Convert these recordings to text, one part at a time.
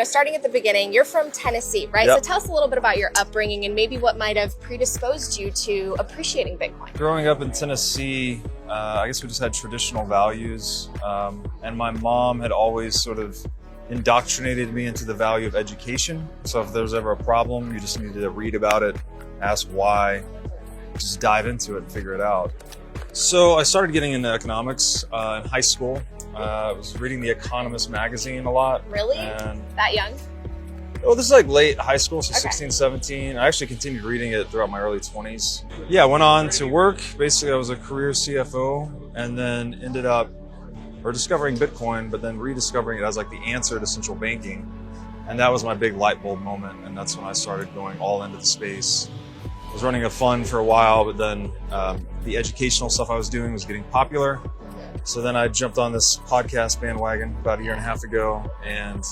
starting at the beginning, you're from Tennessee, right? Yep. So tell us a little bit about your upbringing and maybe what might have predisposed you to appreciating Bitcoin. Growing up in Tennessee, I guess we just had traditional values. And my mom had always sort of indoctrinated me into the value of education. So if there was ever a problem, you just needed to read about it, ask why, just dive into it and figure it out. So I started getting into economics in high school. I was reading The Economist magazine a lot. Really? And, that young? well, this is like late high school, so Okay. 16, 17. I actually continued reading it throughout my early 20s. Yeah, I went on to work. Basically, I was a career CFO and then ended up discovering Bitcoin, but then rediscovering it as like the answer to central banking. And that was my big light bulb moment. And that's when I started going all into the space. I was running a fund for a while, but then the educational stuff I was doing was getting popular. So then I jumped on this podcast bandwagon about a year and a half ago, and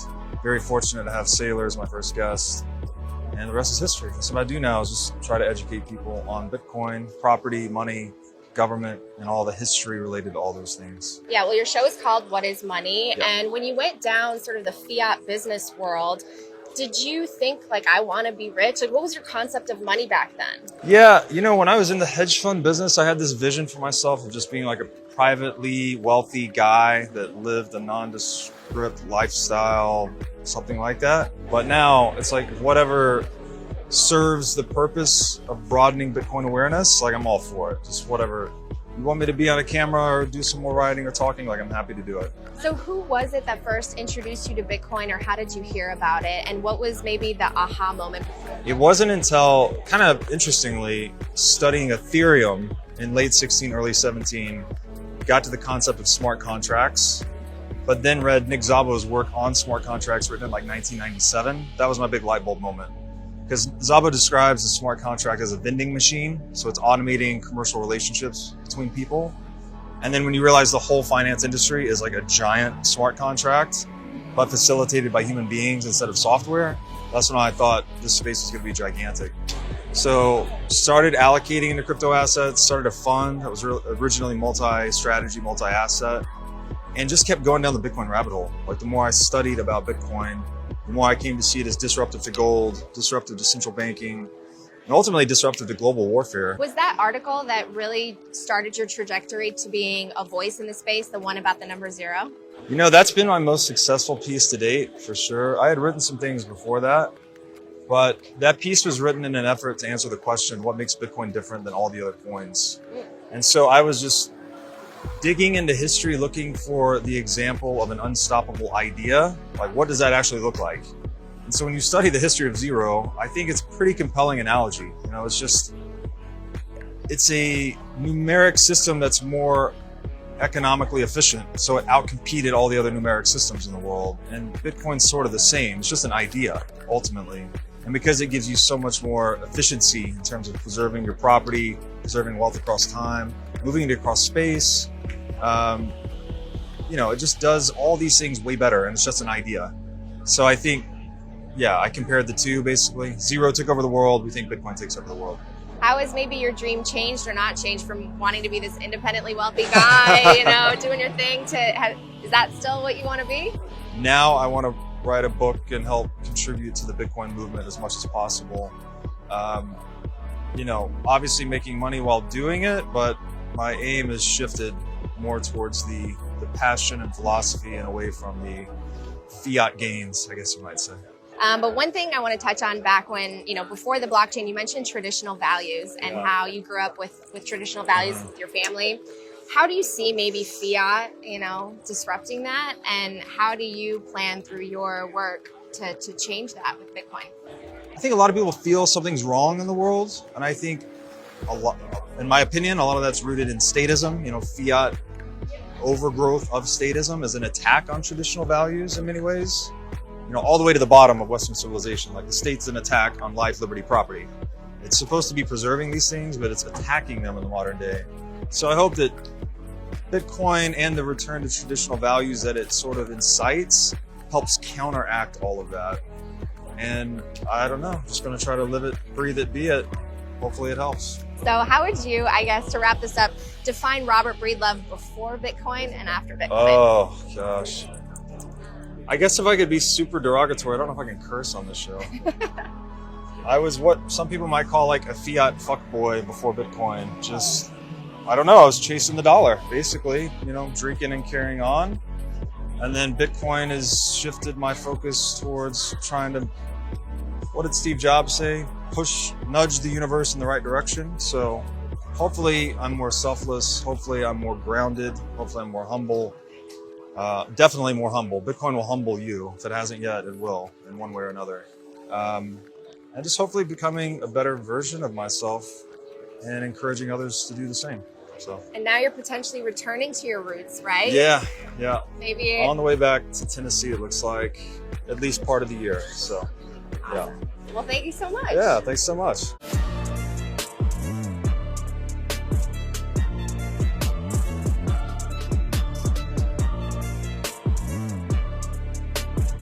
very fortunate to have Sailor as my first guest. And the rest is history. So what I do now is just try to educate people on Bitcoin, property, money, government, and all the history related to all those things. Yeah, well, your show is called What is Money? Yeah. And when you went down sort of the fiat business world, did you think, like, I want to be rich? Like, what was your concept of money back then? Yeah, when I was in the hedge fund business, I had this vision for myself of just being like a privately wealthy guy that lived a nondescript lifestyle, something like that. But now it's like whatever serves the purpose of broadening Bitcoin awareness, like I'm all for it. Just whatever. You want me to be on a camera or do some more writing or talking, like I'm happy to do it. So who was it that first introduced you to Bitcoin, or how did you hear about it? And what was maybe the aha moment? It wasn't until, kind of interestingly, studying Ethereum in late 16, early 17, got to the concept of smart contracts, but then read Nick Szabo's work on smart contracts written in like 1997. That was my big light bulb moment. Because Szabo describes a smart contract as a vending machine, so it's automating commercial relationships between people. And then when you realize the whole finance industry is like a giant smart contract, but facilitated by human beings instead of software, that's when I thought this space was going to be gigantic. So started allocating into crypto assets, started a fund that was originally multi-strategy, multi-asset, and just kept going down the Bitcoin rabbit hole. Like the more I studied about Bitcoin, the more I came to see it as disruptive to gold, disruptive to central banking, and ultimately disruptive to global warfare. Was that article that really started your trajectory to being a voice in the space, the one about the number 0? That's been my most successful piece to date, for sure. I had written some things before that, but that piece was written in an effort to answer the question, what makes Bitcoin different than all the other coins? And so I was just digging into history, looking for the example of an unstoppable idea. Like, what does that actually look like? And so when you study the history of zero, I think it's a pretty compelling analogy. It's a numeric system that's more economically efficient. So it outcompeted all the other numeric systems in the world. And Bitcoin's sort of the same. It's just an idea, ultimately. And because it gives you so much more efficiency in terms of preserving your property, preserving wealth across time, moving it across space, it just does all these things way better, and it's just an idea. So I think, I compared the two basically. Zero took over the world. We think Bitcoin takes over the world. How has maybe your dream changed or not changed from wanting to be this independently wealthy guy, doing your thing is that still what you want to be? Now I want to write a book and help contribute to the Bitcoin movement as much as possible. Obviously making money while doing it, but my aim has shifted more towards the passion and philosophy and away from the fiat gains, I guess you might say. But one thing I want to touch on back when, before the blockchain, you mentioned traditional values and how you grew up with traditional values with your family. How do you see maybe fiat, disrupting that? And how do you plan through your work to change that with Bitcoin? I think a lot of people feel something's wrong in the world. And I think in my opinion, a lot of that's rooted in statism. Fiat overgrowth of statism is an attack on traditional values in many ways. All the way to the bottom of Western civilization, like the state's an attack on life, liberty, property. It's supposed to be preserving these things, but it's attacking them in the modern day. So I hope that Bitcoin and the return to traditional values that it sort of incites helps counteract all of that. And I don't know, just going to try to live it, breathe it, be it. Hopefully it helps. So how would you, I guess, to wrap this up, define Robert Breedlove before Bitcoin and after Bitcoin? Oh, gosh. I guess if I could be super derogatory, I don't know if I can curse on this show. I was what some people might call like a fiat fuckboy before Bitcoin. Just, I don't know, I was chasing the dollar, basically, you know, drinking and carrying on. And then Bitcoin has shifted my focus towards trying to, what did Steve Jobs say? Nudge the universe in the right direction. So hopefully I'm more selfless. Hopefully I'm more grounded. Hopefully I'm more humble. Definitely more humble. Bitcoin will humble you. If it hasn't yet, it will in one way or another. And just hopefully becoming a better version of myself and encouraging others to do the same. So. And now you're potentially returning to your roots, right? Yeah. Maybe on the way back to Tennessee, it looks like, at least part of the year. So, yeah. Well, thank you so much. Yeah, thanks so much.